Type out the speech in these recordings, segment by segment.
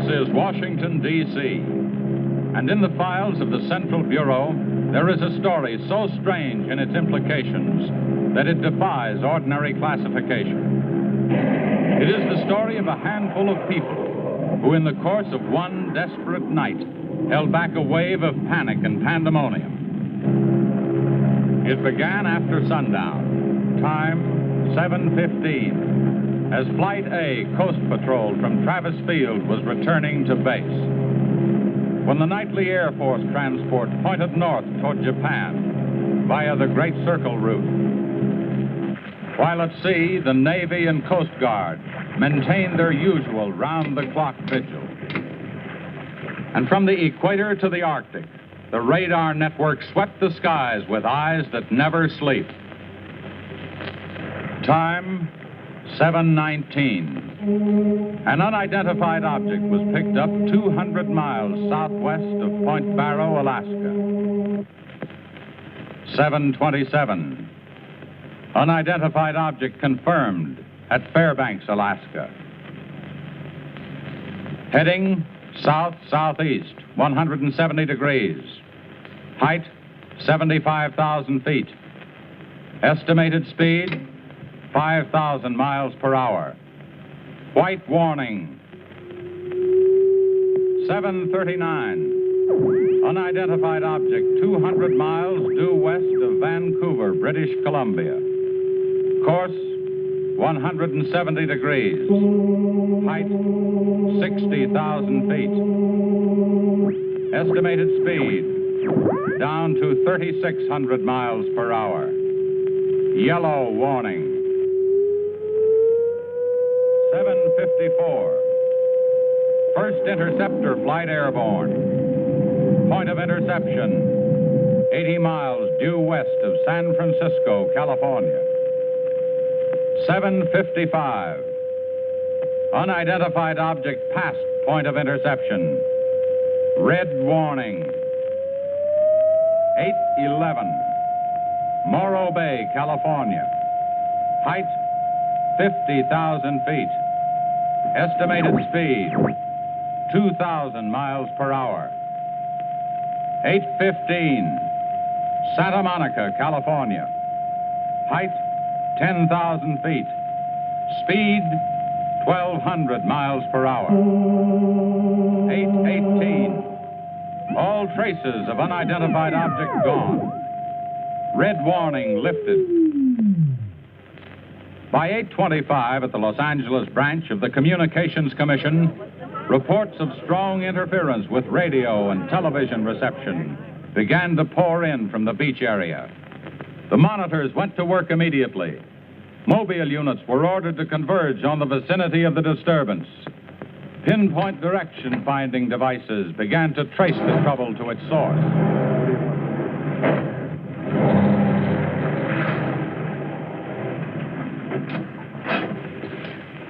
is Washington, D.C., and in the files of the Central Bureau, there is a story so strange in its implications that it defies ordinary classification. It is the story of a handful of people who, in the course of one desperate night, held back a wave of panic and pandemonium. It began after sundown, time 7:15, as Flight A Coast Patrol from Travis Field was returning to base. When the nightly Air Force transport pointed north toward Japan via the Great Circle route. While at sea, the Navy and Coast Guard maintained their usual round-the-clock vigil. And from the equator to the Arctic, the radar network swept the skies with eyes that never sleep. Time, 7:19. An unidentified object was picked up 200 miles southwest of Point Barrow, Alaska. 7:27. Unidentified object confirmed at Fairbanks, Alaska. Heading south-southeast, 170 degrees. Height, 75,000 feet. Estimated speed, 5,000 miles per hour. White warning. 7:39. Unidentified object 200 miles due west of Vancouver, British Columbia. Course, 170 degrees. Height, 60,000 feet. Estimated speed, down to 3,600 miles per hour. Yellow warning. 7:54. First interceptor flight airborne. Point of interception, 80 miles due west of San Francisco, California. 7:55. Unidentified object past point of interception. Red warning. 8:11. Morro Bay, California. Height, 50,000 feet. Estimated speed, 2,000 miles per hour. 8:15. Santa Monica, California. Height, 10,000 feet. Speed, 1,200 miles per hour. 8:18. All traces of unidentified object gone. Red warning lifted. By 8:25 at the Los Angeles branch of the Communications Commission, reports of strong interference with radio and television reception began to pour in from the beach area. The monitors went to work immediately. Mobile units were ordered to converge on the vicinity of the disturbance. Pinpoint direction-finding devices began to trace the trouble to its source.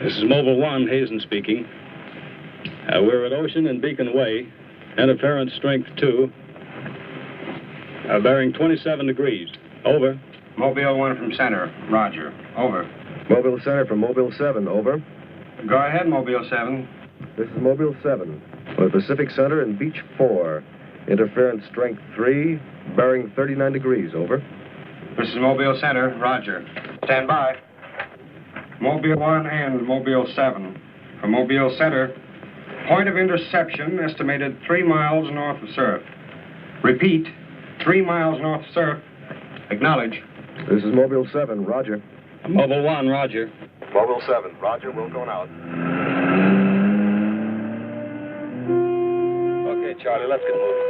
This is Mobile 1, Hazen speaking. We're at Ocean and Beacon Way, interference strength 2, bearing 27 degrees. Over. Mobile 1 from center. Roger. Over. Mobile Center from Mobile 7. Over. Go ahead, Mobile 7. This is Mobile 7. We're at Pacific Center and Beach 4. Interference strength 3, bearing 39 degrees. Over. This is Mobile Center. Roger. Stand by. Mobile 1 and Mobile 7. From Mobile Center, point of interception estimated 3 miles north of surf. Repeat, 3 miles north of surf. Acknowledge. This is Mobile 7. Roger. Mobile 1, Roger. Mobile 7. Roger. We're going out. Okay, Charlie, let's get moving.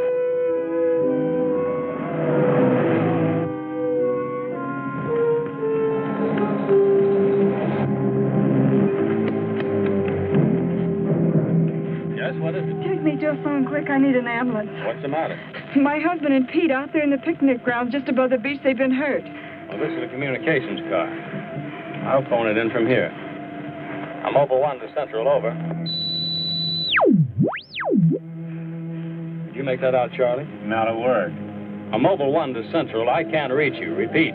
Yes, what is it? Take me to a phone quick. I need an ambulance. What's the matter? My husband and Pete out there in the picnic grounds just above the beach. They've been hurt. Well, this is a communications car. I'll phone it in from here. I'm Mobile 1 to Central, over. Did you make that out, Charlie? Not a word. I'm Mobile 1 to Central. I can't reach you. Repeat.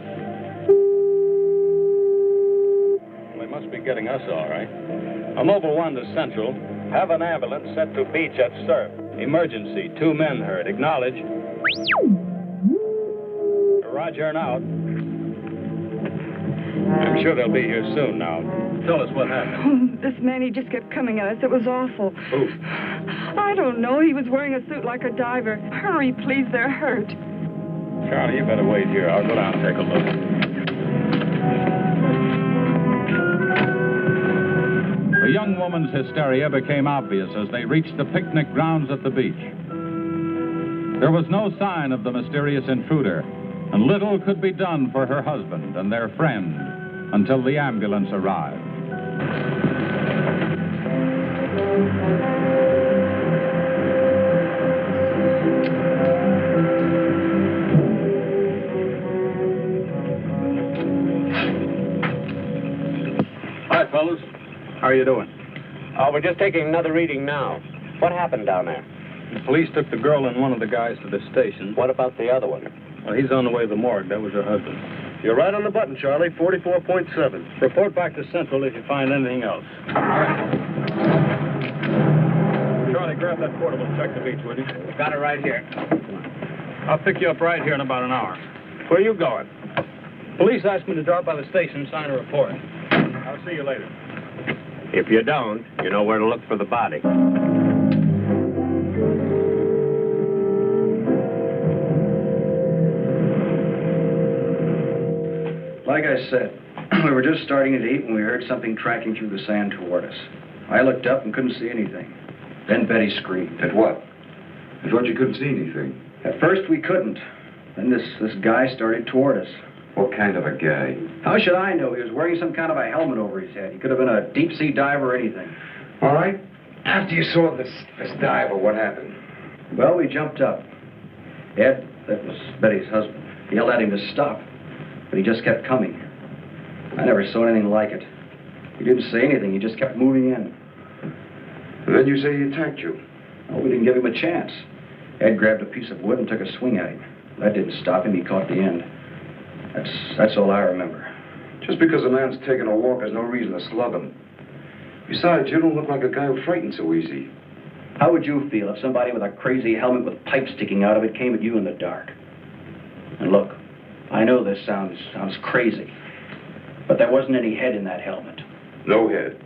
Well, they must must be getting us all right. A Mobile 1 to Central. Have an ambulance set to beach at surf. Emergency. 2 men hurt. Acknowledge. Roger and out. I'm sure they'll be here soon now. Tell us what happened. Oh, this man, he just kept coming at us. It was awful. Who? I don't know. He was wearing a suit like a diver. Hurry, please. They're hurt. Charlie, you better wait here. I'll go down and take a look. The young woman's hysteria became obvious as they reached the picnic grounds at the beach. There was no sign of the mysterious intruder, and little could be done for her husband and their friend until the ambulance arrived. Hi, fellas. How are you doing? We're just taking another reading now. What happened down there? The police took the girl and one of the guys to the station. What about the other one? Well, he's on the way to the morgue. That was her husband. You're right on the button, Charlie. 44.7. Report back to Central if you find anything else. All right. Charlie, grab that portable and check the beach, would you? Got it right here. I'll pick you up right here in about an hour. Where are you going? Police asked me to drop by the station and sign a report. I'll see you later. If you don't, you know where to look for the body. Like I said, we were just starting to eat when we heard something tracking through the sand toward us. I looked up and couldn't see anything. Then Betty screamed. At what? I thought you couldn't see anything. At first we couldn't. Then this guy started toward us. What kind of a guy? How should I know? He was wearing some kind of a helmet over his head. He could have been a deep-sea diver or anything. All right. After you saw this diver, what happened? Well, we jumped up. Ed, that was Betty's husband, yelled at him to stop. But he just kept coming. I never saw anything like it. He didn't say anything. He just kept moving in. And then you say he attacked you. Oh, we didn't give him a chance. Ed grabbed a piece of wood and took a swing at him. That didn't stop him. He caught the end. That's all I remember. Just because a man's taking a walk is no reason to slug him. Besides, you don't look like a guy who frightens so easy. How would you feel if somebody with a crazy helmet with pipes sticking out of it came at you in the dark? And look, I know this sounds crazy, but there wasn't any head in that helmet. No head.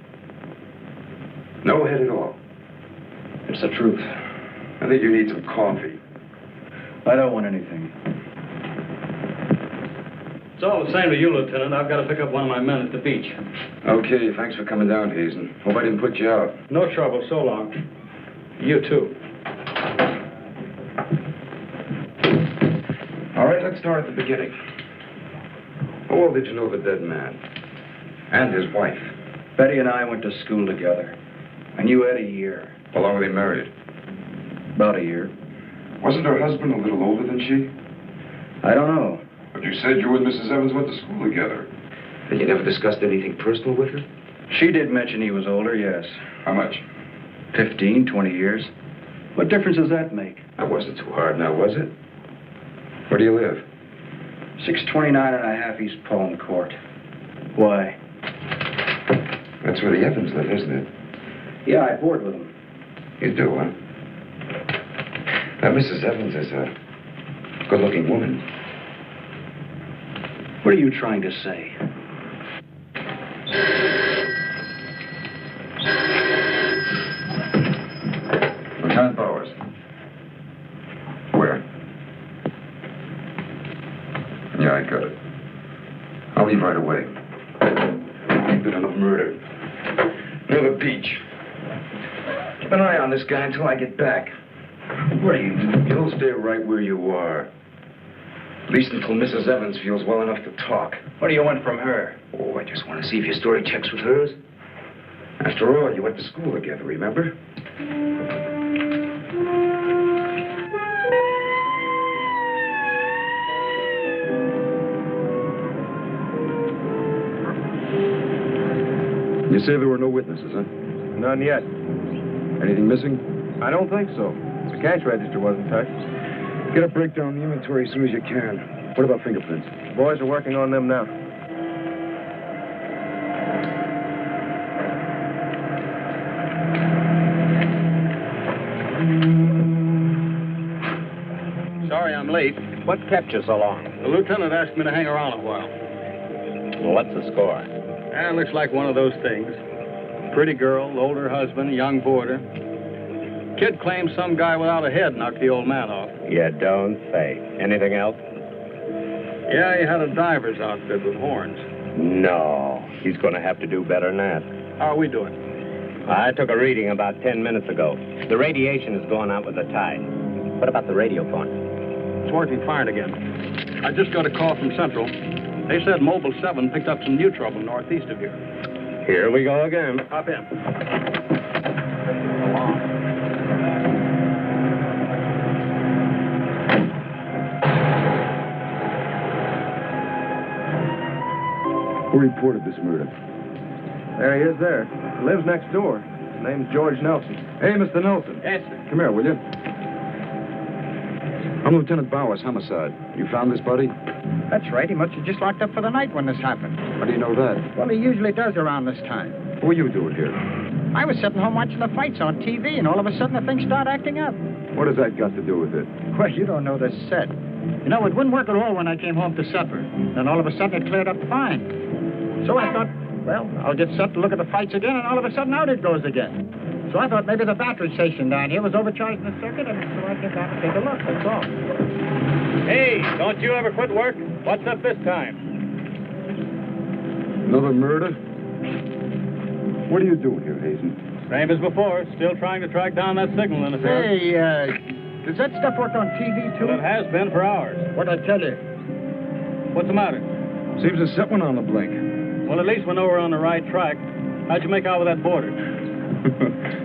No head at all. It's the truth. I think you need some coffee. I don't want anything. It's all the same to you, Lieutenant. I've got to pick up one of my men at the beach. Okay, thanks for coming down, Hazen. Hope I didn't put you out. No trouble. So long. You too. All right, let's start at the beginning. How old did you know the dead man? And his wife? Betty and I went to school together. I knew Ed a year. How long were they married? About a year. Wasn't her husband a little older than she? I don't know. But you said you and Mrs. Evans went to school together. And you never discussed anything personal with her? She did mention he was older, yes. How much? 15, 20 years. What difference does that make? That wasn't too hard now, was it? Where do you live? 629 and a half East Palm Court. Why? That's where the Evans live, isn't it? Yeah, I board with them. You do, huh? Now, Mrs. Evans is a good-looking woman. What are you trying to say? Lieutenant Bowers. Where? Yeah, I got it. I'll leave right away. Bit of murder. Near the beach. Keep an eye on this guy until I get back. What are you doing? You'll stay right where you are. At least until Mrs. Evans feels well enough to talk. What do you want from her? Oh, I just want to see if your story checks with hers. After all, you went to school together, remember? You say there were no witnesses, huh? None yet. Anything missing? I don't think so. The cash register wasn't touched. Get a breakdown of the inventory as soon as you can. What about fingerprints? The boys are working on them now. What kept you so long? The lieutenant asked me to hang around a while. Well, what's the score? It looks like one of those things. Pretty girl, older husband, young boarder. Kid claims some guy without a head knocked the old man off. You don't say. Anything else? Yeah, he had a diver's outfit with horns. No. He's going to have to do better than that. How are we doing? I took a reading about 10 minutes ago. The radiation is going out with the tide. What about the radio phone? It's working fine again. I just got a call from Central. They said Mobile 7 picked up some new trouble northeast of here. Here we go again. Hop in. Who reported this murder? There he is there. He lives next door. His name's George Nelson. Hey, Mr. Nelson. Yes, sir. Come here, will you? I'm Lieutenant Bowers, homicide. You found this body? That's right. He must have just locked up for the night when this happened. How do you know that? Well, he usually does around this time. What were you doing here? I was sitting home watching the fights on TV, and all of a sudden the thing started acting up. What has that got to do with it? Well, you don't know the set. You know, it wouldn't work at all when I came home to supper. Then all of a sudden it cleared up fine. So I thought, well, I'll get set to look at the fights again, and all of a sudden out it goes again. So I thought maybe the battery station down here was overcharging the circuit, and so I came down to take a look, that's all. Hey, don't you ever quit work? What's up this time? Another murder? What are you doing here, Hazen? Same as before. Still trying to track down that signal interference. Hey, does that stuff work on TV, too? Well, it has been for hours. What'd I tell you? What's the matter? Seems to set one on the blink. Well, at least we know we're on the right track. How'd you make out with that boarder?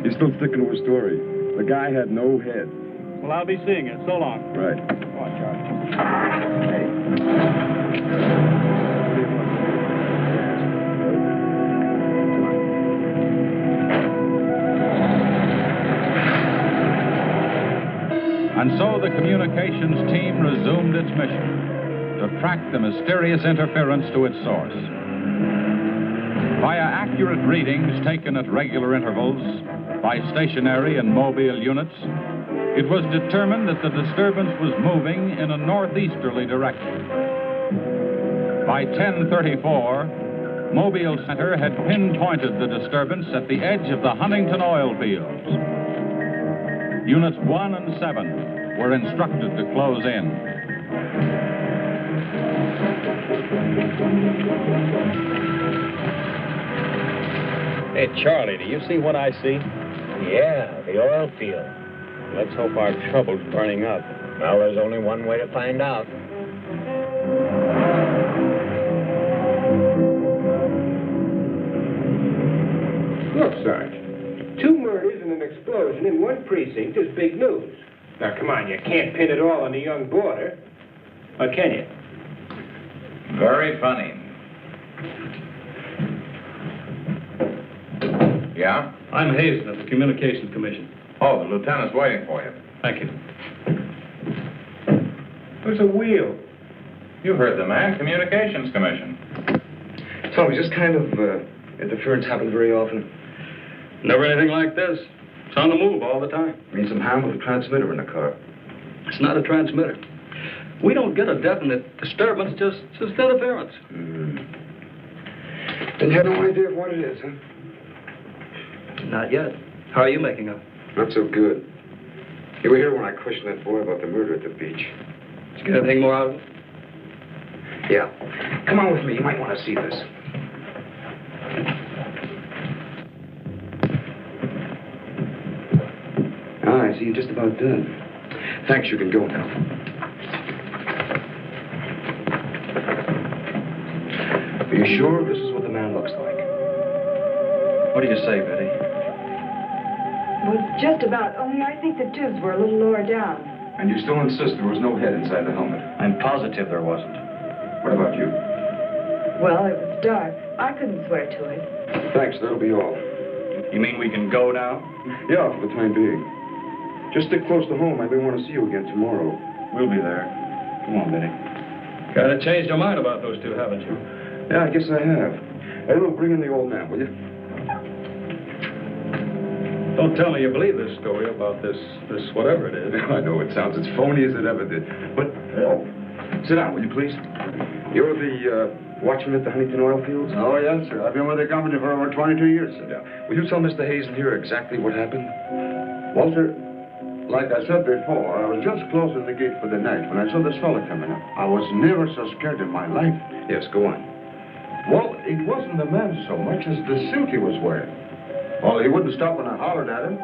He's still sticking to his story. The guy had no head. Well, I'll be seeing it. So long. Right. Go on, Charlie. And so the communications team resumed its mission to track the mysterious interference to its source. Via accurate readings taken at regular intervals by stationary and mobile units, it was determined that the disturbance was moving in a northeasterly direction. By 10:34, Mobile Center had pinpointed the disturbance at the edge of the Huntington oil fields. Units 1 and 7 were instructed to close in. Hey, Charlie, do you see what I see? Yeah, the oil field. Let's hope our trouble's burning up. Well, there's only one way to find out. Look, Sarge. 2 murders and an explosion in one precinct is big news. Now, come on, you can't pin it all on the young boarder. Or can you? Very funny. Yeah? I'm Hazen of the Communications Commission. Oh, the lieutenant's waiting for you. Thank you. Who's a wheel? You heard the man, Communications Commission. Tell me, just kind of interference happen very often? Never anything like this. It's on the move all the time. I mean, some ham with a transmitter in the car. It's not a transmitter. We don't get a definite disturbance, just interference. Then you have no idea of what it is, huh? Not yet. How are you making out? Not so good. You were here when I questioned that boy about the murder at the beach. Did you get anything more out of it? Yeah. Come on with me. You might want to see this. I see you're just about done. Thanks. You can go now. Are you sure this is what the man looks like? What do you say, Betty? Well, just about, only I think the tubes were a little lower down. And you still insist there was no head inside the helmet? I'm positive there wasn't. What about you? Well, it was dark. I couldn't swear to it. Thanks. That'll be all. You mean we can go now? Yeah, for the time being. Just stick close to home. I may want to see you again tomorrow. We'll be there. Come on, Betty. Kind of changed your mind about those two, haven't you? Yeah, I guess I have. Hey, look, bring in the old man, will you? Don't tell me you believe this story about this whatever it is. I know it sounds as phony as it ever did. But, sit down, will you please? You're the watchman at the Huntington oil fields? Oh, yes, sir. I've been with the company for over 22 years, sir. Yeah. Will you tell Mr. Hazen here exactly what happened? Well, sir, like I said before, I was just closing the gate for the night when I saw this fella coming up. I was never so scared in my life. Yes, go on. Well, it wasn't the man so much as the suit he was wearing. Well, he wouldn't stop when I hollered at him.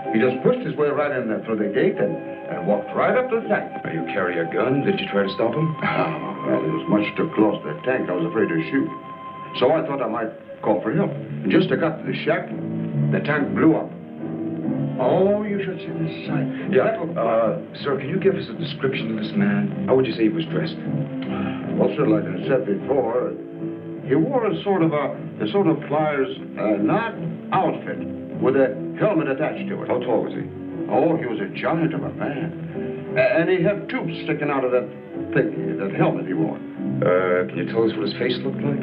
He just pushed his way right in there through the gate and walked right up to the tank. Now, you carry a gun? Did you try to stop him? Well, he was much too close to the tank. I was afraid to shoot. So I thought I might call for help. And just as I got to the shack, the tank blew up. Oh, you should see the sight. Yeah, sir, can you give us a description of this man? How would you say he was dressed? Well, sir, like I said before, he wore a sort of flyer's knot outfit with a helmet attached to it. How tall was he? Oh, he was a giant of a man. And he had tubes sticking out of that thing, that helmet he wore. Can you tell us what his face looked like?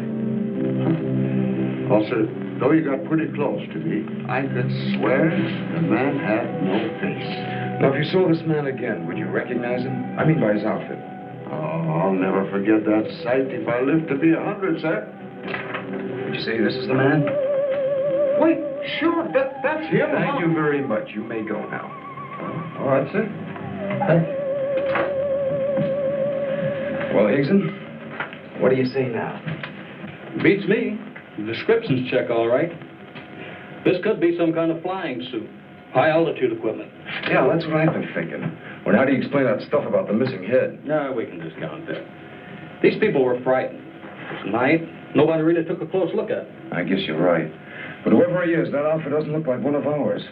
Well, sir, though he got pretty close to me, I could swear the man had no face. Now, if you saw this man again, would you recognize him? I mean by his outfit. Oh, I'll never forget that sight if I live to be 100, sir. Would you say this is the man? Wait, sure, that's him. Thank you very much. You may go now. All right, sir. Thank you. Well, Hazen, what do you say now? Beats me. The descriptions check all right. This could be some kind of flying suit. High-altitude equipment. Yeah, that's what I've been thinking. Well, how do you explain that stuff about the missing head? No, we can discount that. These people were frightened. It was night. Nobody really took a close look at it. I guess you're right. But whoever he is, that outfit doesn't look like one of ours.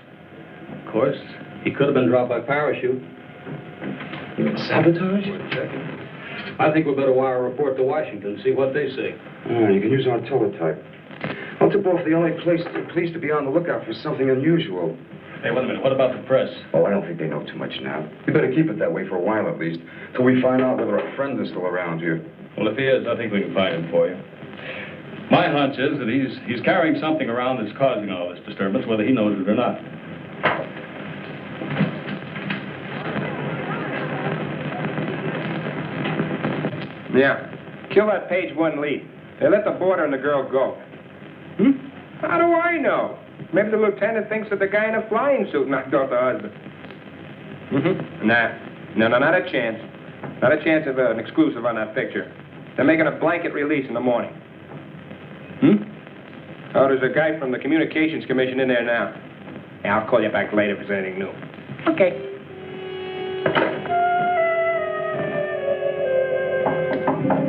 Of course, he could have been dropped by parachute. You mean sabotage? We're checking. I think we better wire a report to Washington and see what they say. You can use our teletype. I'll tip off the LA police to be on the lookout for something unusual. Hey, wait a minute. What about the press? Oh, I don't think they know too much now. We better keep it that way for a while at least, till we find out whether our friend is still around here. Well, if he is, I think we can find him for you. My hunch is that he's carrying something around that's causing all this disturbance, whether he knows it or not. Yeah. Kill that page one lead. They let the boarder and the girl go. How do I know? Maybe the lieutenant thinks that the guy in a flying suit knocked off the husband. No, not a chance. Not a chance of an exclusive on that picture. They're making a blanket release in the morning. Oh, there's a guy from the Communications Commission in there now. Yeah, I'll call you back later if there's anything new. Okay.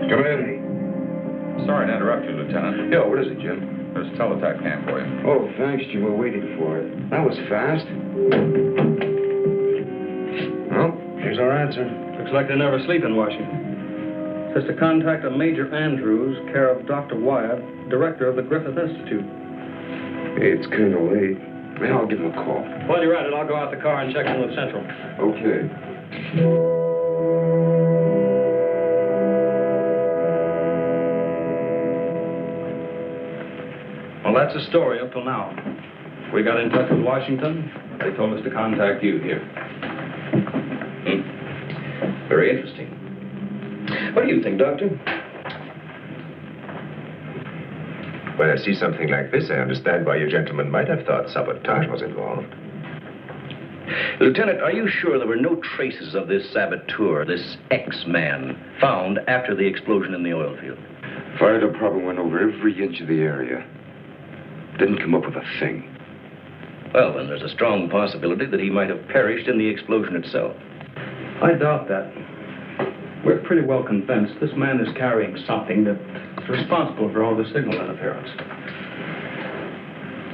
Come in. Sorry to interrupt you, Lieutenant. Yeah, what is it, Jim? There's a teletype cam for you. Oh, thanks, Jim. We're waiting for it. That was fast. Well, here's our answer. Looks like they never sleep in Washington. Says to contact a Major Andrews, care of Dr. Wyatt, director of the Griffith Institute. Hey, it's kind of late. Maybe I'll give him a call. While you're at it, I'll go out the car and check in with Central. Okay. Well, that's the story up till now. We got in touch with Washington. They told us to contact you here. Very interesting. What do you think, Doctor? When I see something like this, I understand why you gentlemen might have thought sabotage was involved. Lieutenant, are you sure there were no traces of this saboteur, this X-man, found after the explosion in the oil field? Fire department went over every inch of the area. Didn't come up with a thing. Well, then there's a strong possibility that he might have perished in the explosion itself. I doubt that. We're pretty well convinced this man is carrying something that's responsible for all the signal interference.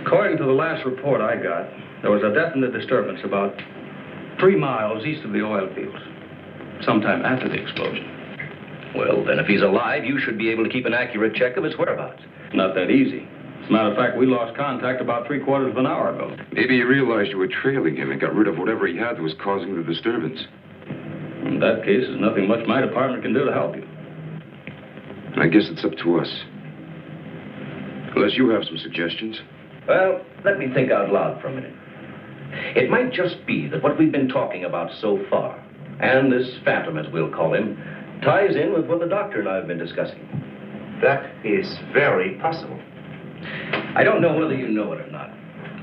According to the last report I got, there was a definite disturbance about 3 miles east of the oil fields, sometime after the explosion. Well, then if he's alive, you should be able to keep an accurate check of his whereabouts. Not that easy. As a matter of fact, we lost contact about 3/4 of an hour ago. Maybe he realized you were trailing him and got rid of whatever he had that was causing the disturbance. In that case, there's nothing much my department can do to help you. I guess it's up to us. Unless you have some suggestions. Well, let me think out loud for a minute. It might just be that what we've been talking about so far, and this phantom, as we'll call him, ties in with what the doctor and I have been discussing. That is very possible. I don't know whether you know it or not,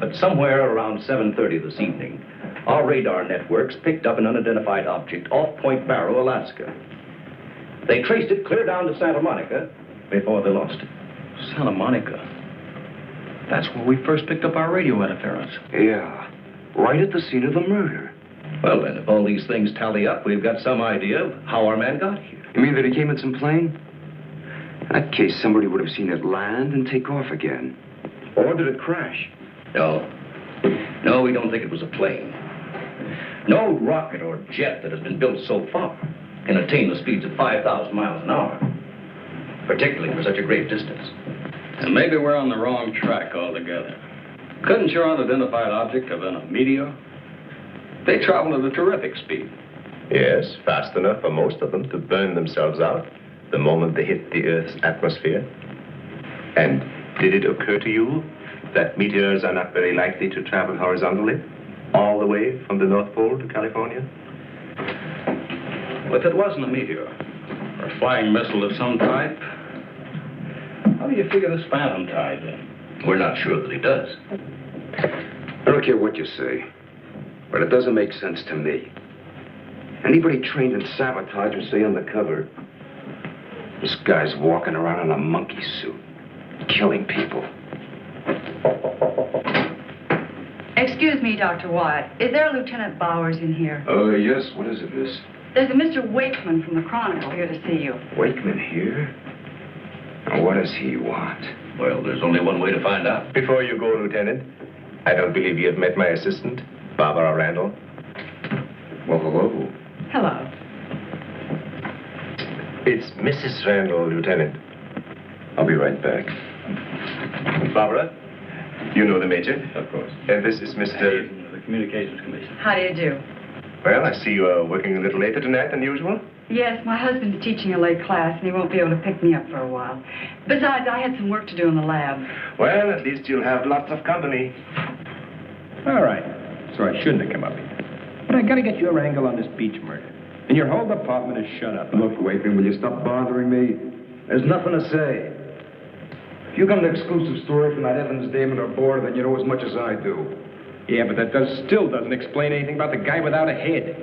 but somewhere around 7:30 this evening, our radar networks picked up an unidentified object off Point Barrow, Alaska. They traced it clear down to Santa Monica before they lost it. Santa Monica? That's where we first picked up our radio interference. Yeah, right at the scene of the murder. Well, then, if all these things tally up, we've got some idea of how our man got here. You mean that he came in some plane? In that case, somebody would have seen it land and take off again. Or did it crash? No. No, we don't think it was a plane. No rocket or jet that has been built so far can attain the speeds of 5,000 miles an hour, particularly for such a great distance. And maybe we're on the wrong track altogether. Couldn't your unidentified object have been a meteor? They travel at a terrific speed. Yes, fast enough for most of them to burn themselves out the moment they hit the Earth's atmosphere. And did it occur to you that meteors are not very likely to travel horizontally, all the way from the North Pole to California? Well, if it wasn't a meteor, or a flying missile of some type, how do you figure this phantom ties in? We're not sure that he does. I don't care what you say, but it doesn't make sense to me. Anybody trained in sabotage would stay undercover. This guy's walking around in a monkey suit, killing people. Excuse me, Dr. Wyatt. Is there a Lieutenant Bowers in here? Oh, yes. What is it, miss? There's a Mr. Wakeman from the Chronicle here to see you. Wakeman here? Now, what does he want? Well, there's only one way to find out. Before you go, Lieutenant, I don't believe you have met my assistant, Barbara Randall. Well, hello. Hello. It's Mrs. Randall, Lieutenant. I'll be right back. Barbara, you know the Major? Of course. And this is Mr. The Communications Commission. How do you do? Well, I see you are working a little later tonight than usual. Yes, my husband's teaching a late class, and he won't be able to pick me up for a while. Besides, I had some work to do in the lab. Well, at least you'll have lots of company. All right. So I shouldn't have come up here. But I gotta get your angle on this Beach murder. And your whole department is shut up. Look, Wakeman, will you stop bothering me? There's nothing to say. If you got an exclusive story from that Evans, Damon, or Board, then you know as much as I do. Yeah, but that still doesn't explain anything about the guy without a head.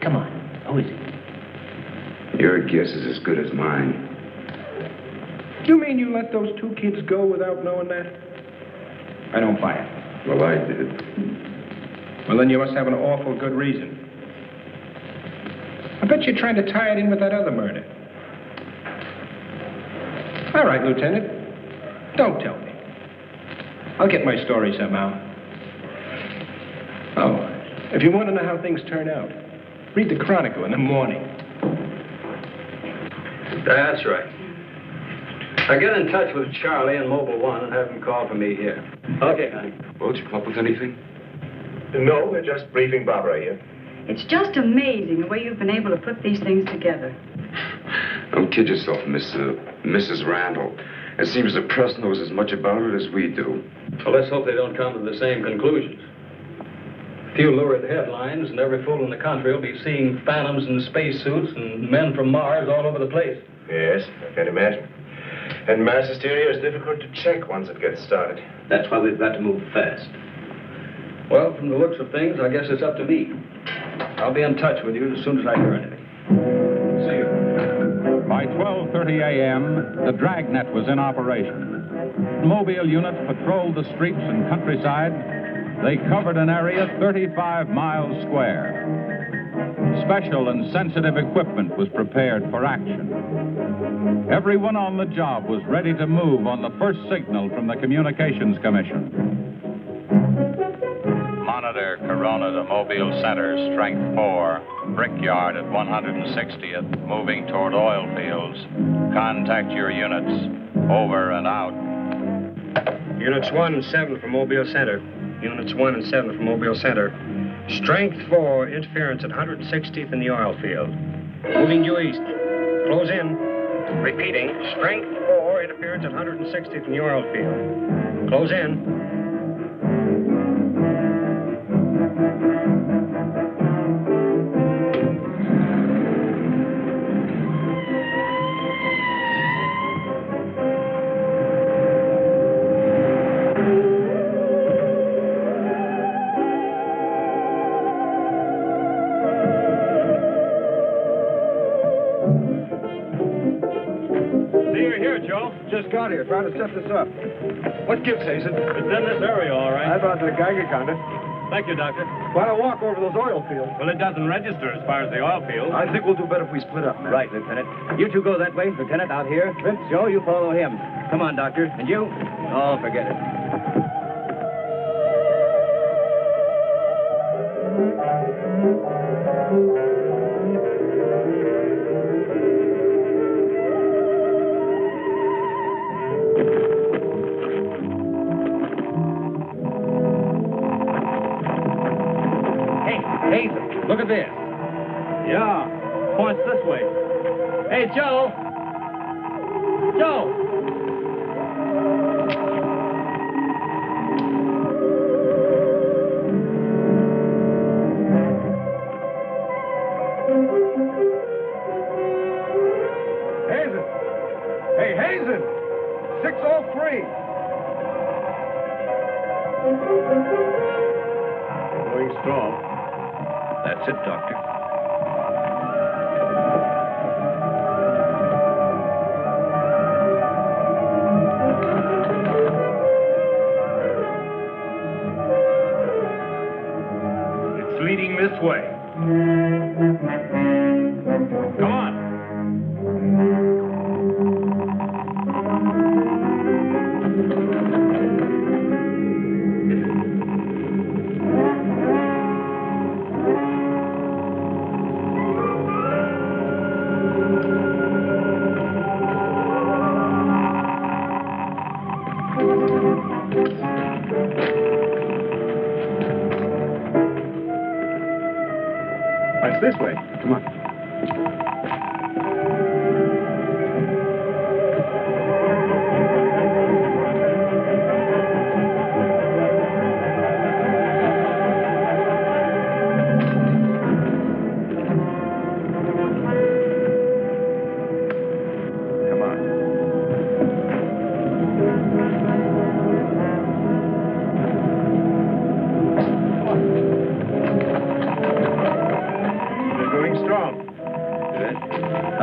Come on. Who is it? Your guess is as good as mine. You mean you let those two kids go without knowing that? I don't buy it. Well, I did. Well, then you must have an awful good reason. I bet you're trying to tie it in with that other murder. All right, Lieutenant. Don't tell me. I'll get my story somehow. Oh, if you want to know how things turn out, read the Chronicle in the morning. That's right. Now get in touch with Charlie in Mobile 1 and have him call for me here. Okay, honey. Well, did you come up with anything? No, we're just briefing Barbara here. It's just amazing the way you've been able to put these things together. Don't kid yourself, Mrs. Randall. It seems the press knows as much about it as we do. Well, let's hope they don't come to the same conclusions. A few lurid headlines, and every fool in the country will be seeing phantoms in spacesuits and men from Mars all over the place. Yes, I can imagine. And mass hysteria is difficult to check once it gets started. That's why we've got to move fast. Well, from the looks of things, I guess it's up to me. I'll be in touch with you as soon as I hear anything. See you. By 12:30 a.m., the dragnet was in operation. Mobile units patrolled the streets and countryside. They covered an area 35 miles square. Special and sensitive equipment was prepared for action. Everyone on the job was ready to move on the first signal from the Communications Commission. Monitor Corona to Mobile Center, strength 4, Brickyard at 160th, moving toward oil fields. Contact your units. Over and out. Units 1 and 7 from Mobile Center. Units 1 and 7 from Mobile Center. Strength 4, interference at 160th in the oil field. Moving due east. Close in. Repeating, strength 4, interference at 160th in the oil field. Close in. around here trying to set this up. What gives, Hazen? It's in this area, all right. I thought the Geiger counter. Thank you, Doctor. Why don't walk over those oil fields? Well, it doesn't register as far as the oil field. I think we'll do better if we split up, man. Right, Lieutenant. You two go that way, Lieutenant, out here. Joe, you follow him. Come on, Doctor. And you? Oh, forget it. Hey, look at this. Yeah, points this way. Hey, Joe. Joe. Hazen! Hey, Hazen! 603! Going strong. That's it, Doctor. It's leading this way. Come on. That's this way. Come on.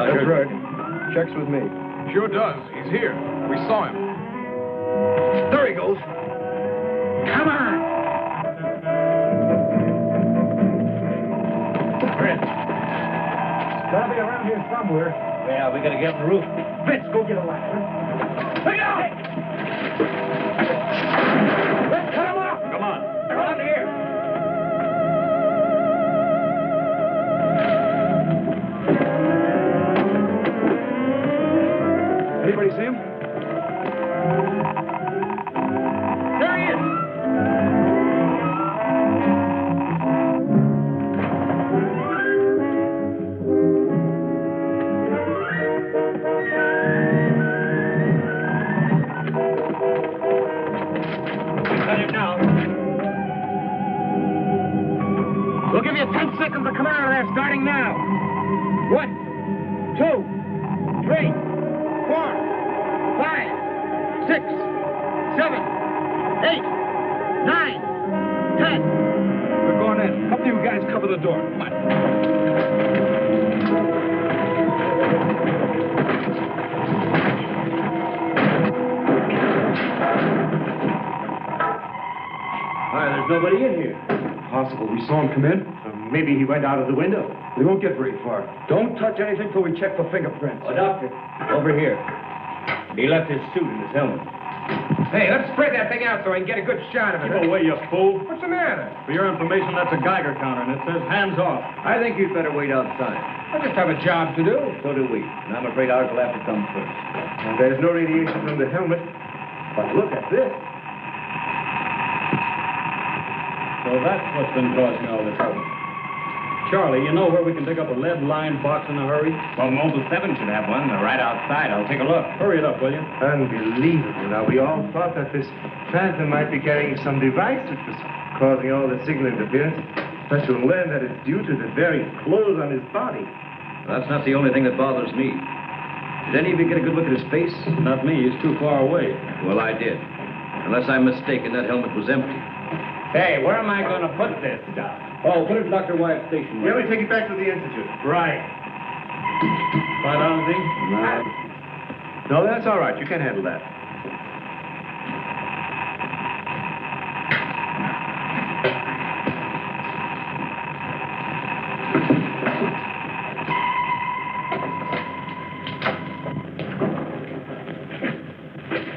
That's right. Checks with me. Sure does. He's here. We saw him. There he goes. Come on! Fritz. Gotta be around here somewhere. Yeah, we gotta get up the roof. Fritz, go get a ladder. Look out! Let's cut him off! Come on. Around here. Anybody see him? There he is! Cut him now. We'll give you 10 seconds to come out of there, starting now. 1, 2, 3, 4, 5, 6, 7, 8, 9, 10. We're going in. Help you guys cover the door. Come on. Why, there's nobody in here. Possible. We saw him come in. Maybe he went out of the window. We won't get very far. Don't touch anything till we check for fingerprints. Oh, Doctor, over here. He left his suit and his helmet. Hey, let's spread that thing out so I can get a good shot of it. Keep away, you fool. What's the matter? For your information, that's a Geiger counter, and it says hands off. I think you'd better wait outside. I just have a job to do. So do we. And I'm afraid ours will have to come first. And there's no radiation from the helmet. But look at this. So that's what's been causing all this trouble. Charlie, you know where we can pick up a lead-lined box in a hurry? Well, Mobile 7 should have one. They're right outside. I'll take a look. Hurry it up, will you? Unbelievable. Now, we all thought that this phantom might be carrying some device that was causing all the signal interference. But you'll learn that it's due to the very clothes on his body. That's not the only thing that bothers me. Did any of you get a good look at his face? Not me. He's too far away. Well, I did. Unless I'm mistaken, that helmet was empty. Hey, where am I going to put this stuff? Oh, put it in Dr. Wyatt's station. Yeah, we take it back to the Institute. Right. Right on, Z? No. No, that's all right. You can handle that.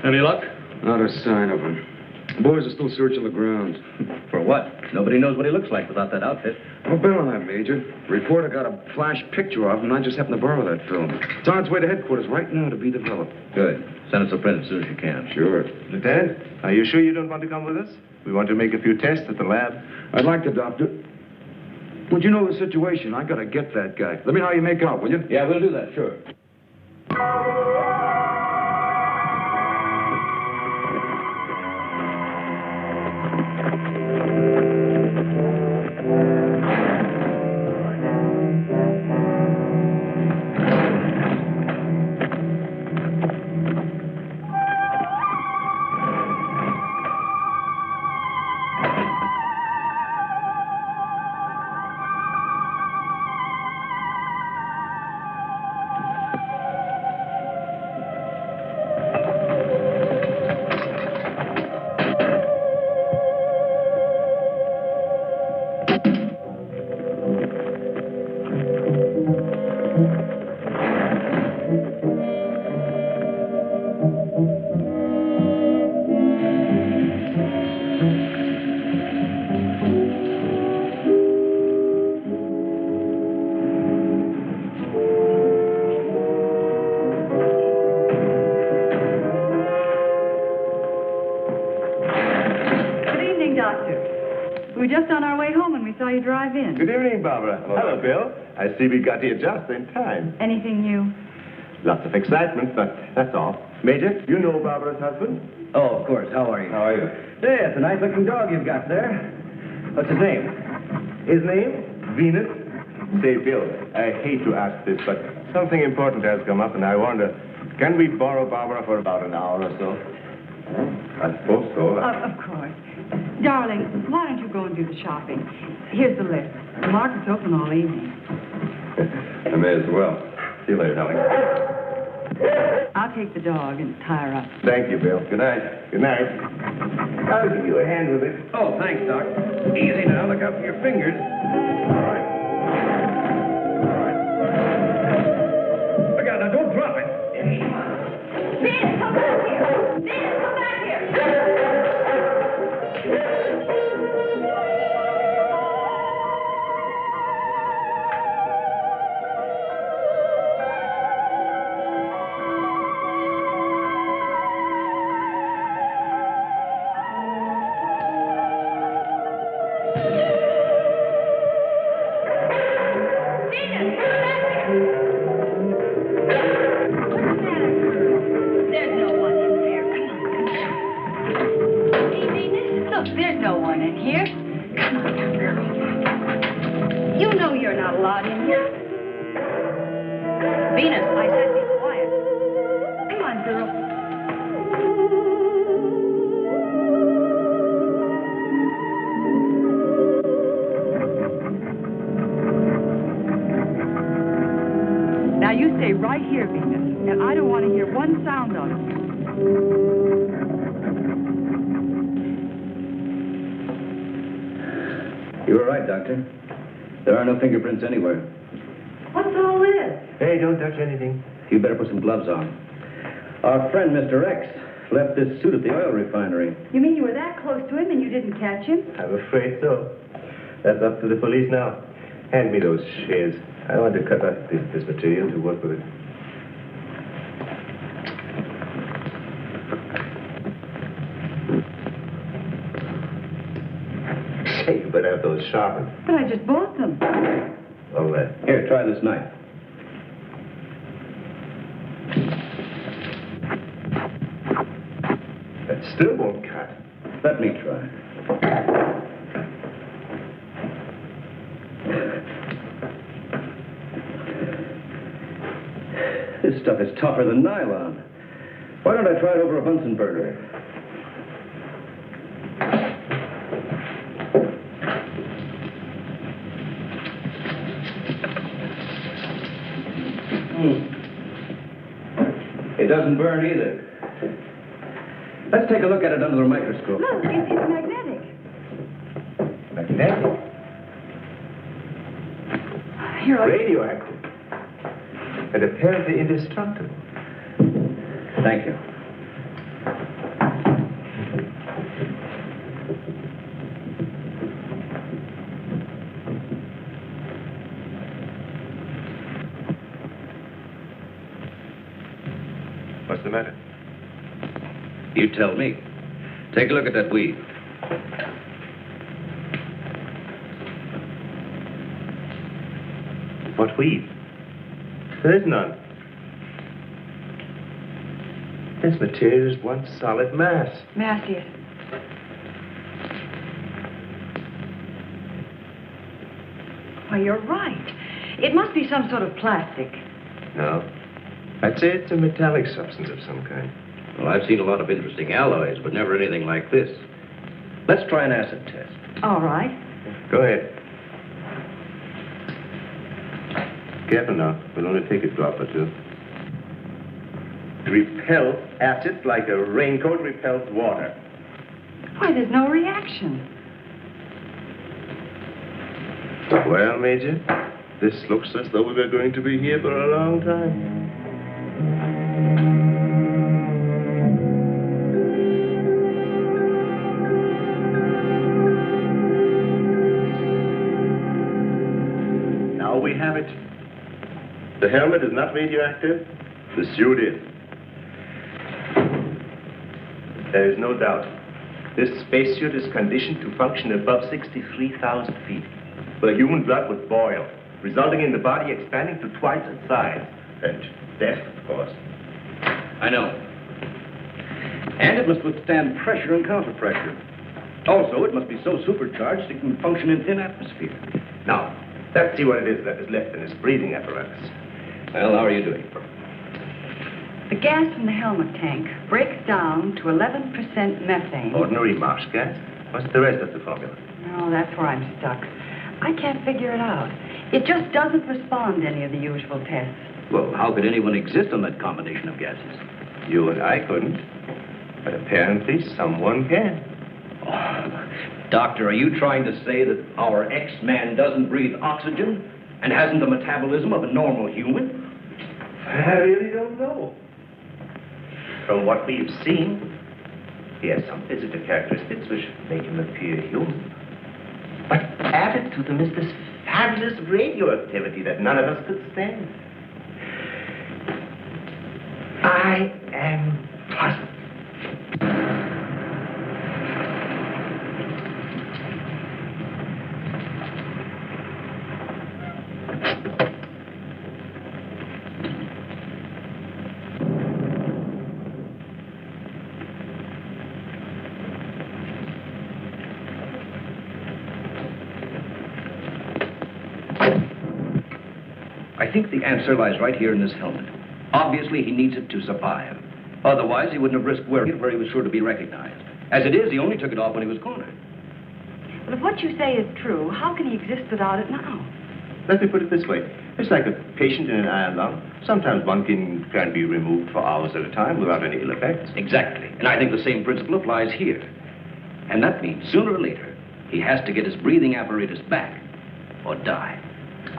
Any luck? Not a sign of him. The boys are still searching the grounds. For what? Nobody knows what he looks like without that outfit. I'll bet on that, Major. The reporter got a flash picture of him, and I just happened to borrow that film. It's on its way to headquarters right now to be developed. Good. Send us a print as soon as you can. Sure. Lieutenant, are you sure you don't want to come with us? We want to make a few tests at the lab. I'd like to, Doctor. Would you know the situation? I gotta get that guy. Let me know how you make out, will you? Yeah, we'll do that, sure. We were just on our way home when we saw you drive in. Good evening, Barbara. Hello, Bill. I see we got here just in time. Anything new? Lots of excitement, but that's all. Major, you know Barbara's husband? Oh, of course. How are you? How are you? Hey, it's a nice-looking dog you've got there. What's his name? His name? Venus. Say, Bill, I hate to ask this, but something important has come up, and I wonder, can we borrow Barbara for about an hour or so? I suppose so. Of course. Darling, why don't you go and do the shopping? Here's the list. The market's open all evening. I may as well. See you later, darling. I'll take the dog and tie her up. Thank you, Bill. Good night. Good night. I'll give you a hand with it. Oh, thanks, Doc. Easy now. Look out for your fingers. All right. Look out now. Don't drop it. Ben, come back here. Ben, come back here. You were right, Doctor. There are no fingerprints anywhere. What's all this? Hey, don't touch anything. You better put some gloves on. Our friend, Mr. X, left this suit at the oil refinery. You mean you were that close to him and you didn't catch him? I'm afraid so. That's up to the police now. Hand me those shears. I want to cut up this material to work with it. Hey, you better have those sharpened. But I just bought them. Well, here, try this knife. That still won't cut. Let me try. This stuff is tougher than nylon. Why don't I try it over a Bunsen burner? Hey, doesn't burn either. Let's take a look at it under the microscope. Look, it's magnetic. Magnetic? Here, Radioactive. And apparently indestructible. Thank you. What's the matter? You tell me. Take a look at that weed. What weed? There is none. This material is one solid mass. May I see it? Why, you're right. It must be some sort of plastic. No. I'd say it's a metallic substance of some kind. Well, I've seen a lot of interesting alloys, but never anything like this. Let's try an acid test. All right. Go ahead. Careful now. We'll only take a drop or two. Repel acid like a raincoat repels water. Why, there's no reaction. Well, Major, this looks as though we were going to be here for a long time. Now we have it. The helmet is not radioactive. The suit is. There is no doubt. This spacesuit is conditioned to function above 63,000 feet, where human blood would boil, resulting in the body expanding to twice its size. And death, of course. I know. And it must withstand pressure and counterpressure. Also, it must be so supercharged it can function in thin atmosphere. Now, let's see what it is that is left in this breathing apparatus. Well, how are you doing? The gas from the helmet tank breaks down to 11% methane. Ordinary marsh gas? What's the rest of the formula? No, that's where I'm stuck. I can't figure it out. It just doesn't respond to any of the usual tests. Well, how could anyone exist on that combination of gases? You and I couldn't. But apparently someone can. Oh, Doctor, are you trying to say that our X-Man doesn't breathe oxygen and hasn't the metabolism of a normal human? I really don't know. From what we've seen, he has some physical characteristics which make him appear human. But added to them is this fabulous radioactivity that none of us could stand. I am puzzled. I think the answer lies right here in this helmet. Obviously, he needs it to survive. Otherwise, he wouldn't have risked wearing it where he was sure to be recognized. As it is, he only took it off when he was cornered. But if what you say is true, how can he exist without it now? Let me put it this way. It's like a patient in an iron lung. Sometimes one can be removed for hours at a time without any ill effects. Exactly. And I think the same principle applies here. And that means sooner or later, he has to get his breathing apparatus back or die.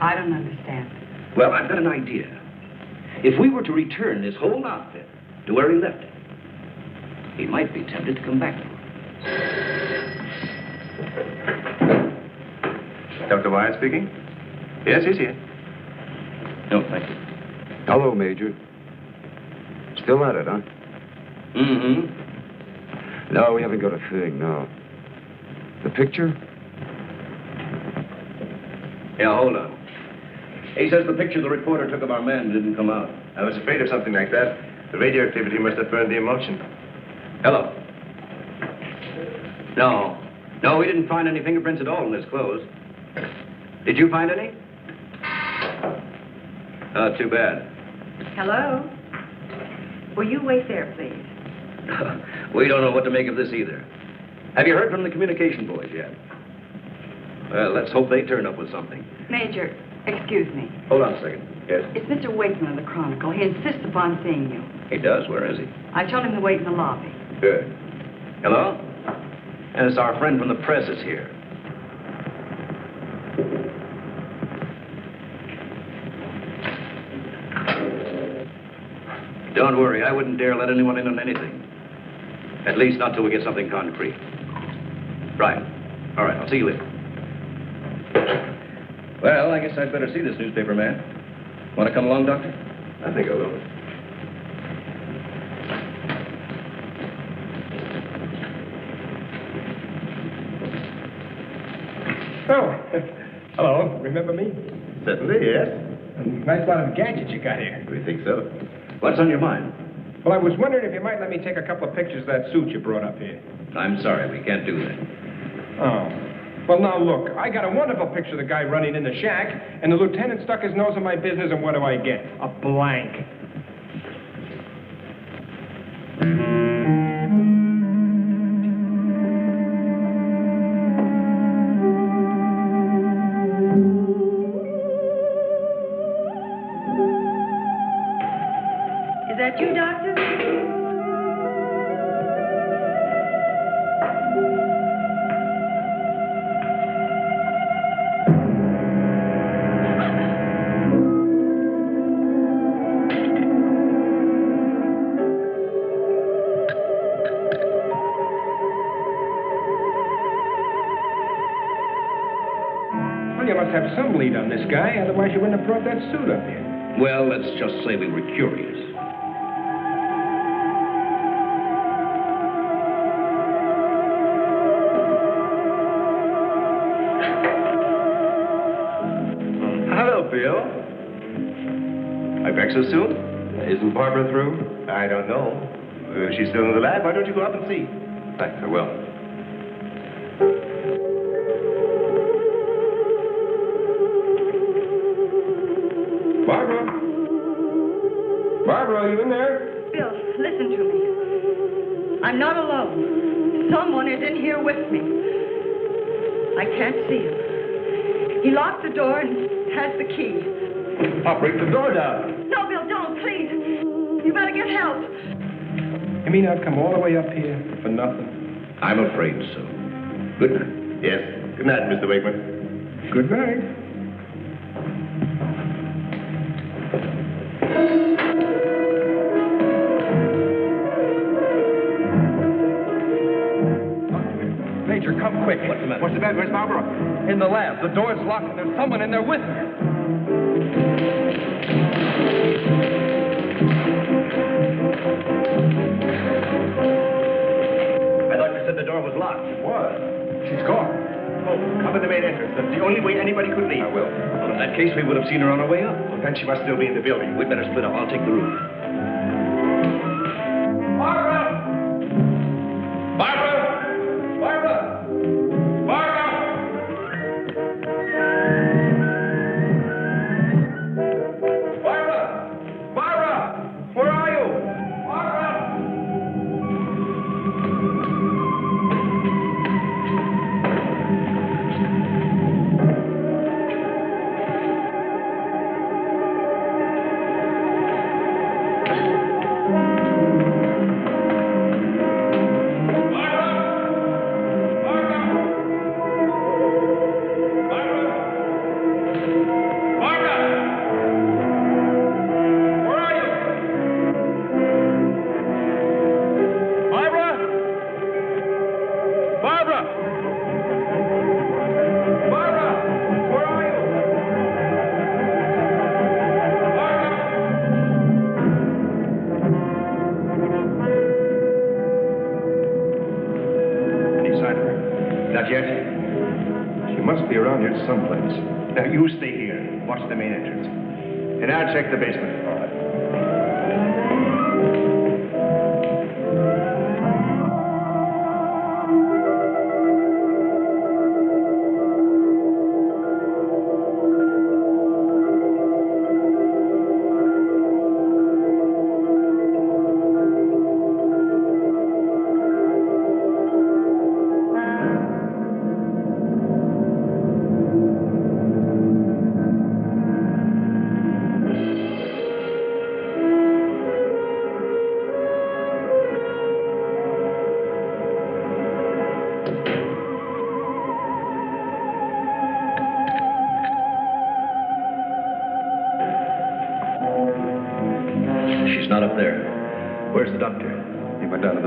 I don't understand. Well, I've got an idea. If we were to return this whole outfit to where he left it, he might be tempted to come back to it. Dr. Wyatt speaking? Yes, he's here. No, thank you. Hello, Major. Still at it, huh? Mm-hmm. No, we haven't got a thing, no. The picture? Yeah, hold on. He says the picture the reporter took of our man didn't come out. I was afraid of something like that. The radioactivity must have burned the emulsion. Hello. No. No, we didn't find any fingerprints at all in his clothes. Did you find any? Oh, too bad. Hello? Will you wait there, please? We don't know what to make of this either. Have you heard from the communication boys yet? Well, let's hope they turn up with something. Major, excuse me. Hold on a second. Yes? It's Mr. Wakeman of the Chronicle. He insists upon seeing you. He does. Where is he? I told him to wait in the lobby. Good. Hello? And it's our friend from the press is here. Don't worry. I wouldn't dare let anyone in on anything. At least not till we get something concrete. Right. All right. I'll see you later. Well, I guess I'd better see this newspaper man. Want to come along, Doctor? I think I will. Oh, hello. Remember me? Certainly, yes. A nice lot of gadgets you got here. We think so. What's on your mind? Well, I was wondering if you might let me take a couple of pictures of that suit you brought up here. I'm sorry. We can't do that. Oh. Well, now, look. I got a wonderful picture of the guy running in the shack, and the lieutenant stuck his nose in my business, and what do I get? A blank. Is that you, Doctor? Well, you must have some lead on this guy, otherwise you wouldn't have brought that suit up here. Well, let's just say we were curious. Hello, Bill. Are you back so soon? Isn't Barbara through? I don't know. She's still in the lab. Why don't you go up and see? Thanks, I will. Barbara? Barbara, are you in there? Bill, listen to me. I'm not alone. Someone is in here with me. I can't see him. He locked the door and has the key. I'll break the door down. No, Bill, don't, please. You better get help. You mean I've come all the way up here for nothing? I'm afraid so. Good night. Yes. Good night, Mr. Wakeman. Good night. Major, come quick. What's the matter? What's the matter? Where's Barbara? In the lab. The door's locked and there's someone in there with her. I thought you said the door was locked. What? She's gone. Oh, come to the main entrance. That's the only way anybody could leave. I will. Well, in that case, we would have seen her on her way up. Well, then she must still be in the building. We'd better split up. I'll take the roof. Barbara! Barbara! Barbara! Barbara! Barbara! Barbara! Where are you? Barbara! Not yet. She must be around here someplace. Now, you stay here. Watch the main entrance. And I'll check the basement. All right.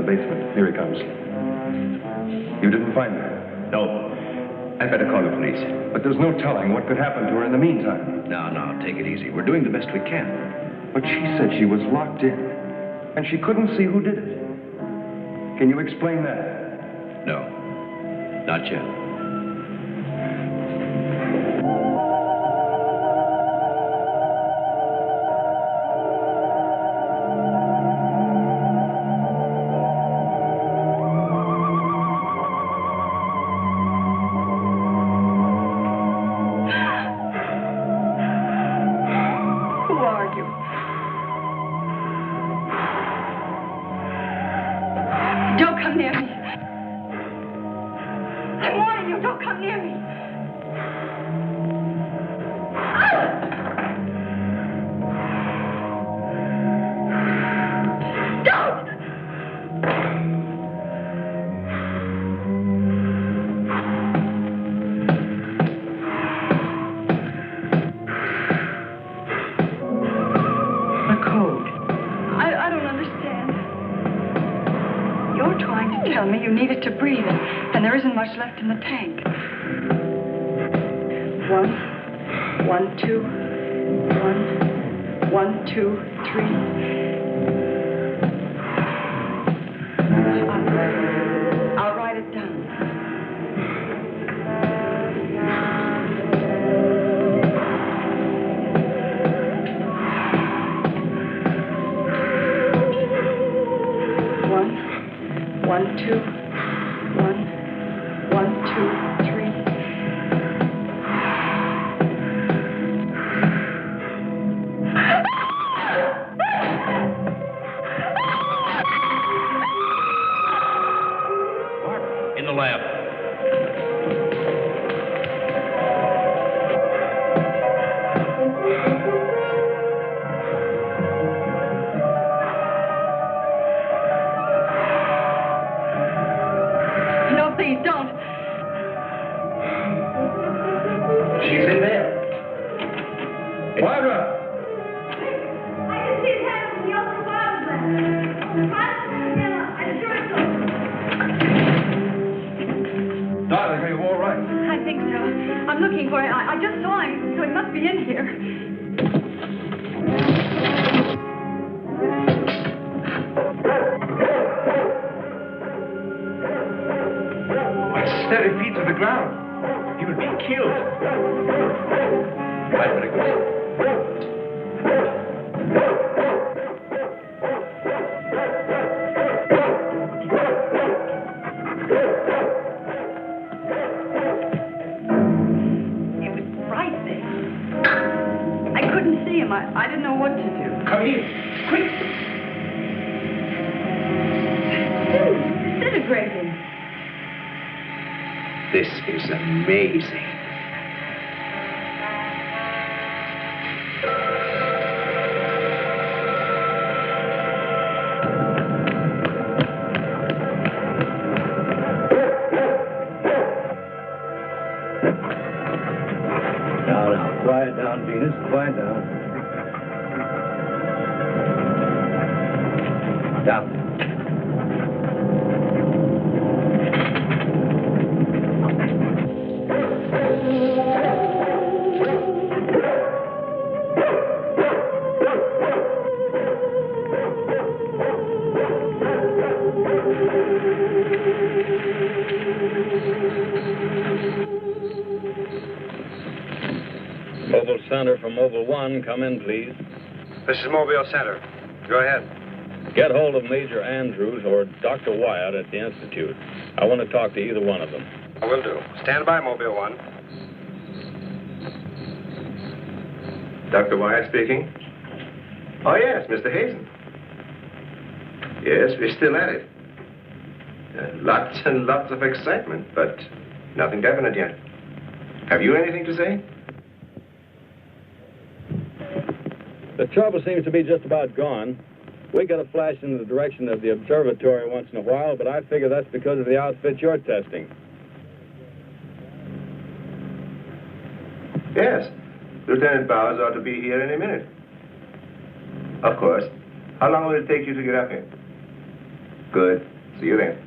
basement. Here he comes. You didn't find her? No. I'd better call the police. But there's no telling what could happen to her in the meantime. No, take it easy. We're doing the best we can. But she said she was locked in, and she couldn't see who did it. Can you explain that? No. Not yet. Much left in the tank. 1, 2, 1, 1, 2, 3. I'll write it down. One, 2. 1, 2, 3. In the lab. No, please don't. She's in there. Barbara! I can see his head from the ultraviolet lens. I'm sure it's over. Darling, are you all right? I think so. I'm looking for him. I just saw him, so he must be in here. Steady feet to the ground. He would be killed. I'd better go. It was frightening. I couldn't see him. I didn't know what to do. Come here. Quick. Disintegrating. This is amazing. Now, quiet down, Venus. Quiet down. Down. Mobile Center from Mobile 1. Come in, please. This is Mobile Center. Go ahead. Get hold of Major Andrews or Dr. Wyatt at the Institute. I want to talk to either one of them. I will do. Stand by, Mobile 1. Dr. Wyatt speaking. Oh, yes, Mr. Hazen. Yes, we're still at it. Lots and lots of excitement, but nothing definite yet. Have you anything to say? The trouble seems to be just about gone. We get a flash in the direction of the observatory once in a while, but I figure that's because of the outfit you're testing. Yes. Lieutenant Bowers ought to be here any minute. Of course. How long will it take you to get up here? Good. See you then.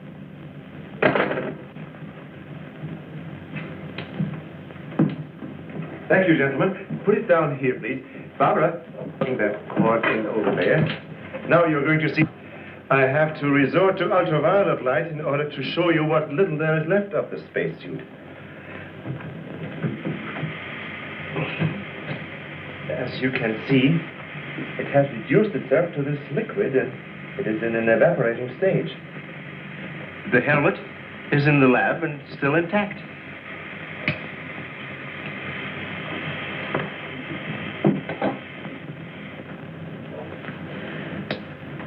Thank you, gentlemen. Put it down here, please. Barbara, putting that cord in over there. Now you're going to see... I have to resort to ultraviolet light in order to show you what little there is left of the spacesuit. As you can see, it has reduced itself to this liquid and it is in an evaporating stage. The helmet is in the lab and still intact.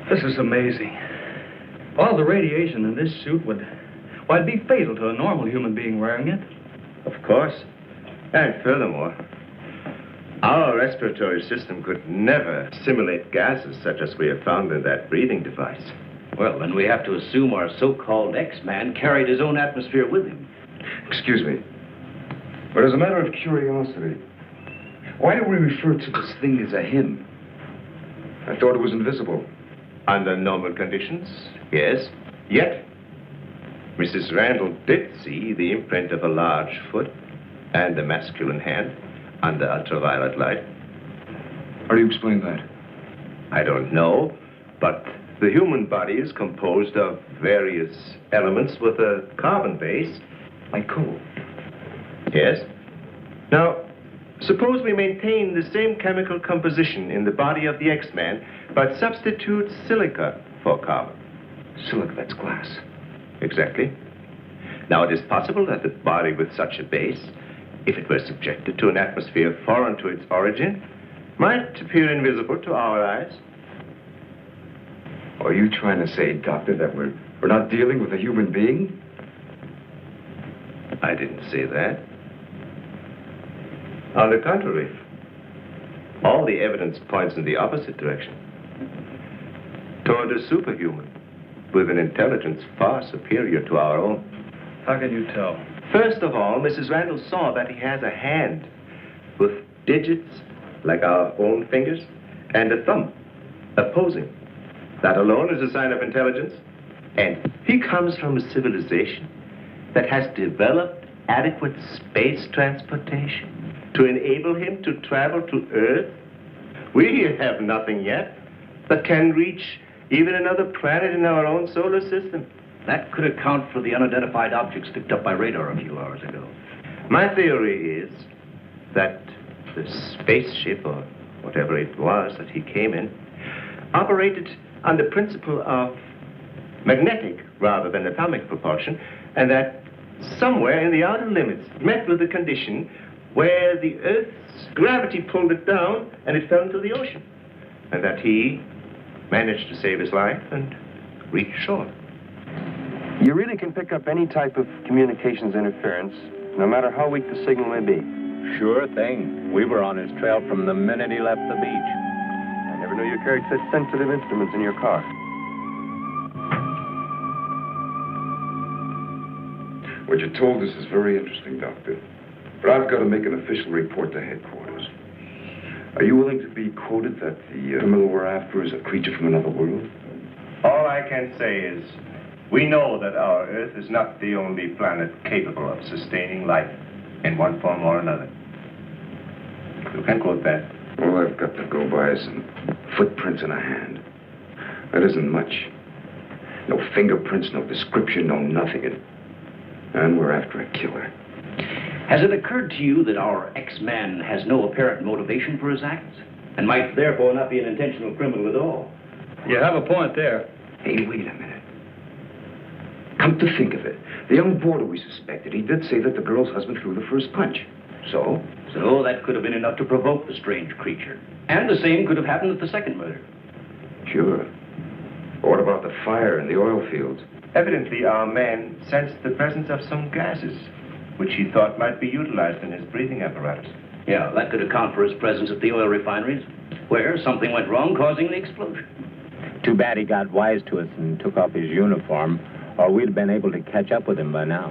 This is amazing. All the radiation in this suit would, well, it'd be fatal to a normal human being wearing it. Of course. And furthermore, our respiratory system could never assimilate gases such as we have found in that breathing device. Well, then we have to assume our so-called X-Man carried his own atmosphere with him. Excuse me, but as a matter of curiosity, why do we refer to this thing as a him? I thought it was invisible. Under normal conditions, yes. Yet, Mrs. Randall did see the imprint of a large foot and a masculine hand under ultraviolet light. How do you explain that? I don't know, but the human body is composed of various elements with a carbon base. Like coal? Yes. Now, suppose we maintain the same chemical composition in the body of the X-Man, but substitute silica for carbon. Silica, that's glass. Exactly. Now, it is possible that the body with such a base, if it were subjected to an atmosphere foreign to its origin, might appear invisible to our eyes. Are you trying to say, Doctor, that we're not dealing with a human being? I didn't say that. On the contrary, all the evidence points in the opposite direction. Toward a superhuman with an intelligence far superior to our own. How can you tell? First of all, Mrs. Randall saw that he has a hand with digits like our own fingers and a thumb opposing. That alone is a sign of intelligence. And he comes from a civilization that has developed adequate space transportation to enable him to travel to Earth. We have nothing yet that can reach even another planet in our own solar system. That could account for the unidentified objects picked up by radar a few hours ago. My theory is that the spaceship, or whatever it was that he came in, operated on the principle of magnetic rather than atomic propulsion, and that somewhere in the outer limits met with the condition where the Earth's gravity pulled it down and it fell into the ocean, and that he managed to save his life and reach shore. You really can pick up any type of communications interference, no matter how weak the signal may be. Sure thing. We were on his trail from the minute he left the beach. I never knew you carried such sensitive instruments in your car. What you told us is very interesting, Doctor. But I've got to make an official report to headquarters. Are you willing to be quoted that the criminal we're after is a creature from another world? All I can say is, we know that our Earth is not the only planet capable of sustaining life in one form or another. You can quote that. All I've got to go by is some footprints in a hand. That isn't much. No fingerprints, no description, no nothing. And we're after a killer. Has it occurred to you that our X-Man has no apparent motivation for his acts, and might therefore not be an intentional criminal at all? You have a point there. Hey, wait a minute. Come to think of it, the young boarder we suspected, he did say that the girl's husband threw the first punch. So? So that could have been enough to provoke the strange creature. And the same could have happened at the second murder. Sure. But what about the fire in the oil fields? Evidently, our man sensed the presence of some gases, which he thought might be utilized in his breathing apparatus. Yeah, that could account for his presence at the oil refineries, where something went wrong, causing the explosion. Too bad he got wise to us and took off his uniform, or we'd have been able to catch up with him by now.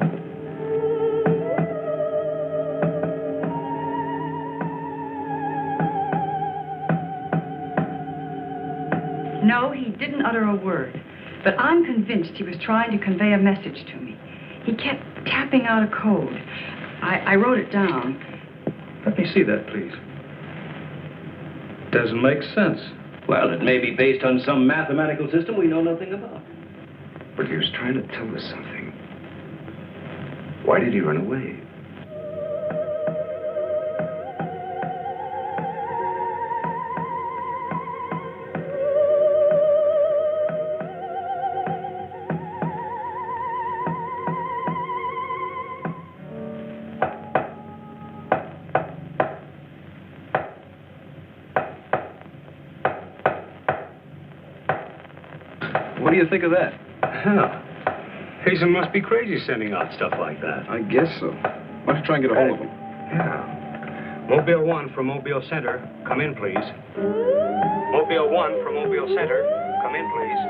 No, he didn't utter a word. But I'm convinced he was trying to convey a message to me. He kept tapping out a code. I wrote it down. Let me see that, please. Doesn't make sense. Well, it may be based on some mathematical system we know nothing about. But he was trying to tell us something. Why did he run away? What do you think of that? Hell, Hazen must be crazy sending out stuff like that. I guess so. Why don't you try and get a hold of him? Yeah. Mobile 1 from Mobile Center. Come in, please. Mobile 1 from Mobile Center. Come in, please.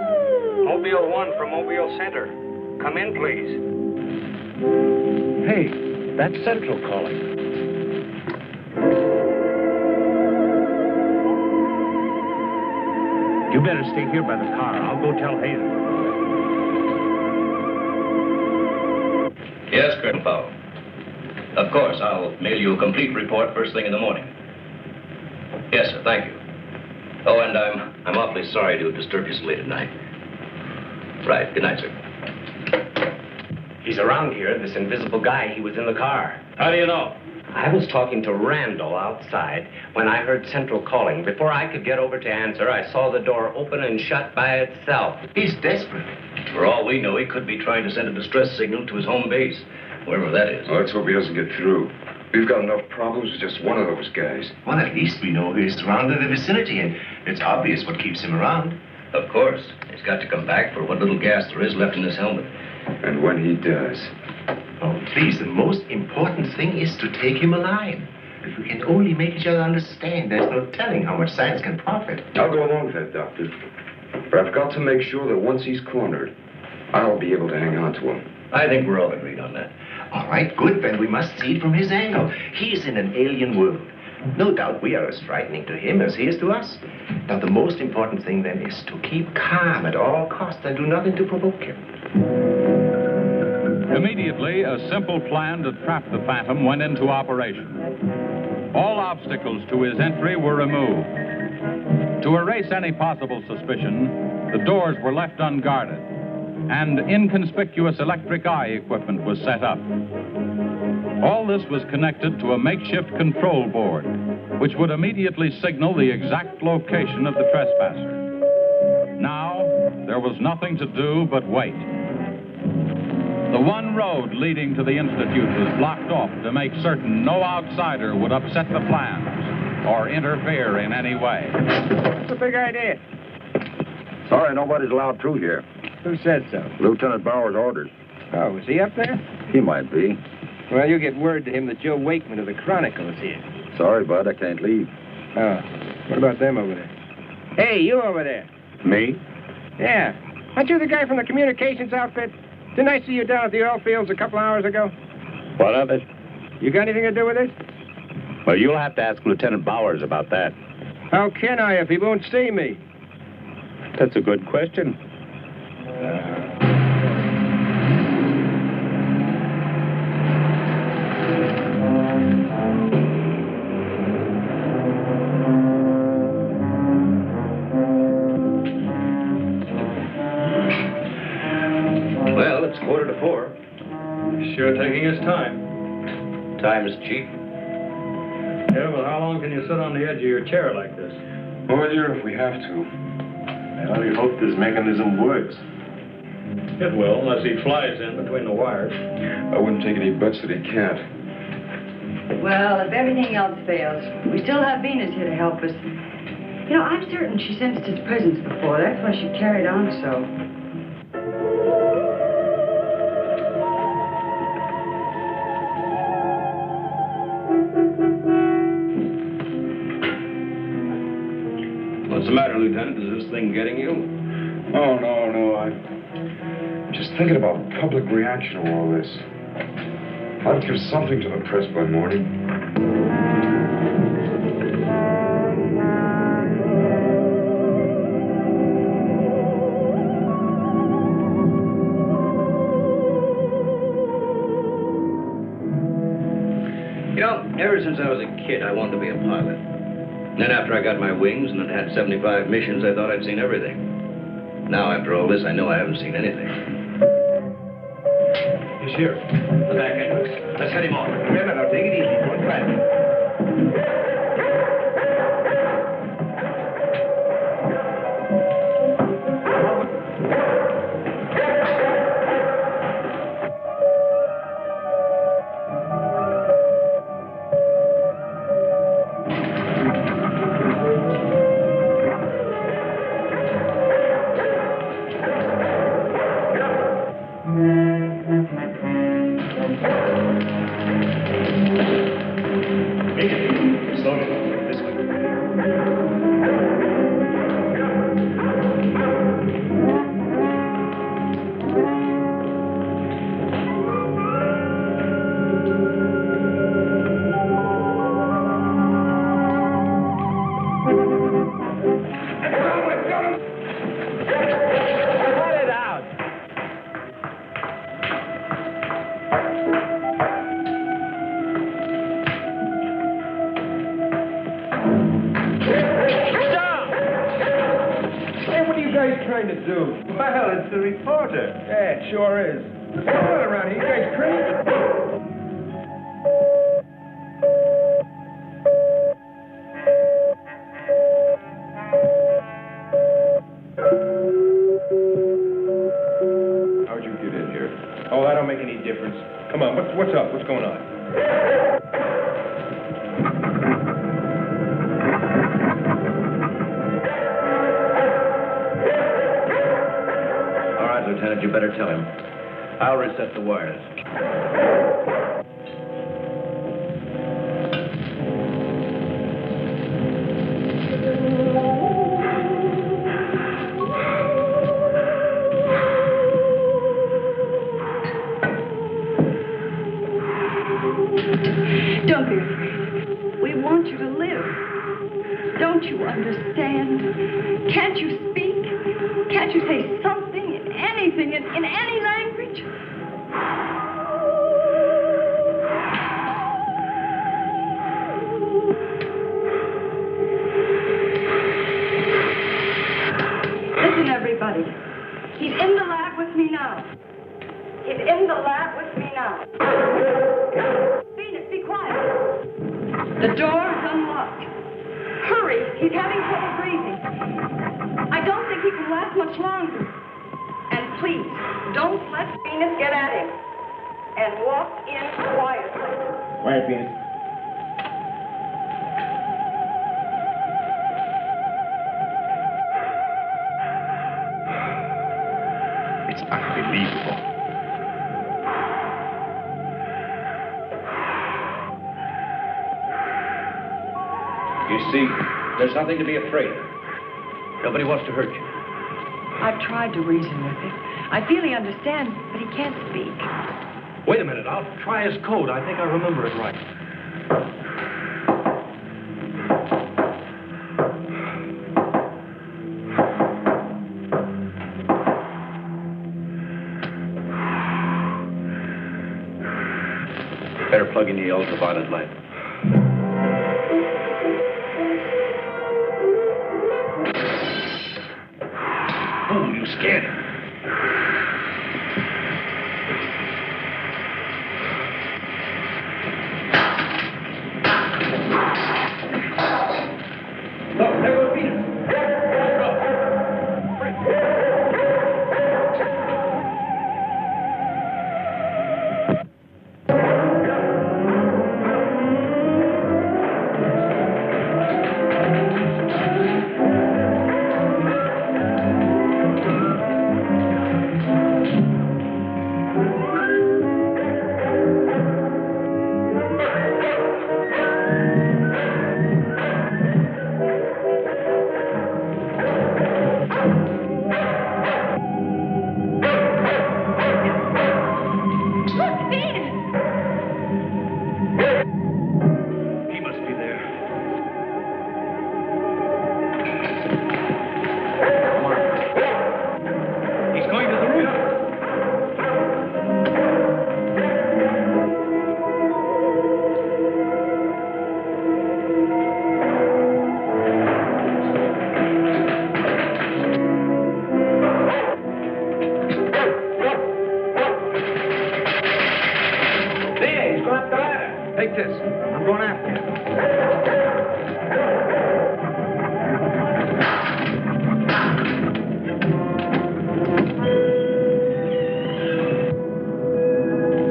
Mobile 1 from Mobile Center. Come in, please. Hey, that's Central calling. You better stay here by the car. I'll go tell Hazen. Yes, Colonel Powell. Of course, I'll mail you a complete report first thing in the morning. Yes, sir, thank you. Oh, and I'm awfully sorry to disturb you so late at night. Right, good night, sir. He's around here, this invisible guy. He was in the car. How do you know? I was talking to Randall outside when I heard Central calling. Before I could get over to answer, I saw the door open and shut by itself. He's desperate. For all we know, he could be trying to send a distress signal to his home base, wherever that is. Well, let's hope he doesn't get through. We've got enough problems with just one of those guys. Well, at least we know he's surrounded the vicinity, and it's obvious what keeps him around. Of course. He's got to come back for what little gas there is left in his helmet. And when he does... Oh, please, the most important thing is to take him alive. If we can only make each other understand, there's no telling how much science can profit. I'll go along with that, Doctor. But I've got to make sure that once he's cornered, I'll be able to hang on to him. I think we're all agreed on that. All right, good, then we must see it from his angle. He's in an alien world. No doubt we are as frightening to him as he is to us. Now, the most important thing, then, is to keep calm at all costs and do nothing to provoke him. Immediately, a simple plan to trap the Phantom went into operation. All obstacles to his entry were removed. To erase any possible suspicion, the doors were left unguarded, and inconspicuous electric eye equipment was set up. All this was connected to a makeshift control board, which would immediately signal the exact location of the trespasser. Now, there was nothing to do but wait. The one road leading to the Institute was blocked off to make certain no outsider would upset the plans or interfere in any way. What's the big idea? Sorry, nobody's allowed through here. Who said so? Lieutenant Bauer's orders. Oh, is he up there? He might be. Well, you get word to him that Joe Wakeman of the Chronicle is here. Sorry, bud, I can't leave. Oh, what about them over there? Hey, you over there. Me? Yeah. Aren't you the guy from the communications outfit? Didn't I see you down at the oil fields a couple hours ago? What of it? You got anything to do with it? Well, you'll have to ask Lieutenant Bowers about that. How can I if he won't see me? That's a good question. Well, it's 3:45. Sure taking his time. Time is cheap. Yeah, well, how long can you sit on the edge of your chair like this? All year if we have to. Well, we hope this mechanism works. It will, unless he flies in between the wires. I wouldn't take any bets that he can't. Well, if everything else fails, we still have Venus here to help us. You know, I'm certain she sensed his presence before. That's why she carried on so. What's the matter, Lieutenant? Is this thing getting you? Oh, no. I'm just thinking about public reaction to all this. I'd give something to the press by morning. You know, ever since I was a kid, I wanted to be a pilot. Then after I got my wings and had 75 missions, I thought I'd seen everything. Now, after all this, I know I haven't seen anything. He's here. The back entrance. Let's head him off. Remember, now, take it easy. Don't crash. You better tell him. I'll reset the wires. Don't be afraid. We want you to live. Don't you understand? Can't you speak? Can't you say something, anything, in any language? Listen, everybody. He's in the lab with me now. He's in the lab with me now. Venus, be quiet. The door's unlocked. Hurry, he's having trouble breathing. I don't think he can last much longer. And please, don't let Venus get at him. And walk in quietly. Quiet, Venus. It's unbelievable. You see, there's nothing to be afraid of. Nobody wants to hurt you. I've tried to reason with him. I feel he understands, but he can't speak. Wait a minute. I'll try his code. I think I remember it right. Better plug in the ultraviolet light. Oh, you scared him. Look, there goes Venus. Go up the ladder. Take this. I'm going after you.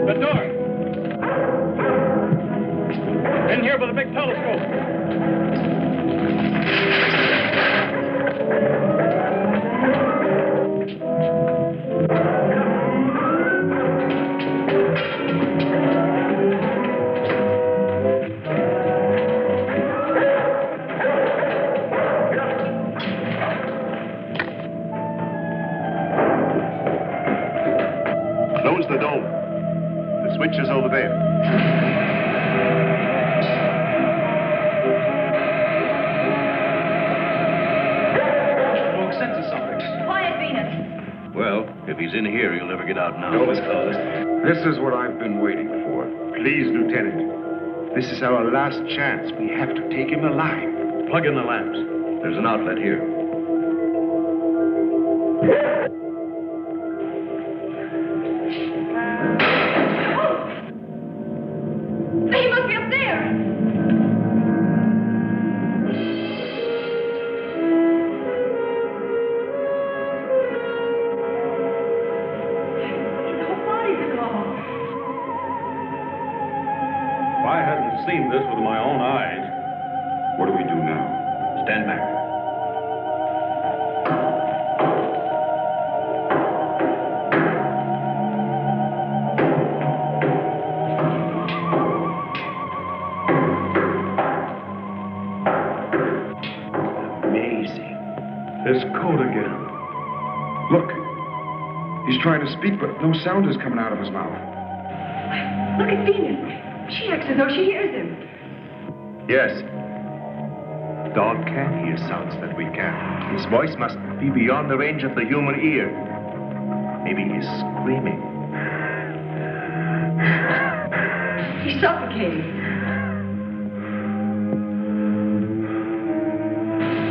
The door. In here with a big telescope. Close the door. The switch is over there. Smoke senses something. Quiet, Venus. Well, if he's in here, he'll never get out now. Door was closed. This is what I've been waiting for. Please, Lieutenant. This is our last chance. We have to take him alive. Plug in the lamps. There's an outlet here. He must be up there. His whole body's gone. If I hadn't seen this with my own eyes. What do we do now? Stand back. Amazing. His code again. Look. He's trying to speak, but no sound is coming out of his mouth. Look at Venus. She acts as though she hears him. Yes. Dog can hear sounds that we can't. His voice must be beyond the range of the human ear. Maybe he's screaming. He's suffocating.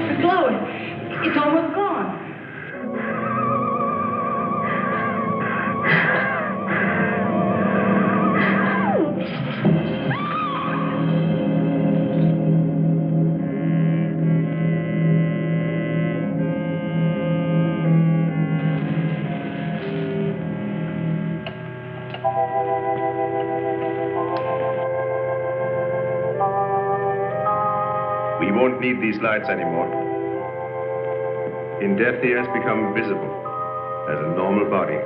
The glow, it's almost gone. We won't need these lights anymore. In death, he has become visible as a normal body.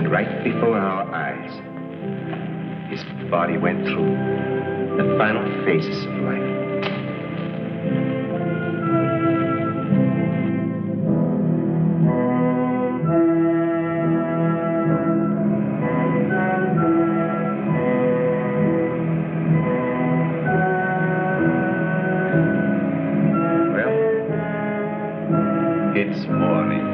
Right before our eyes, his body went through the final phases of life. Well, it's morning.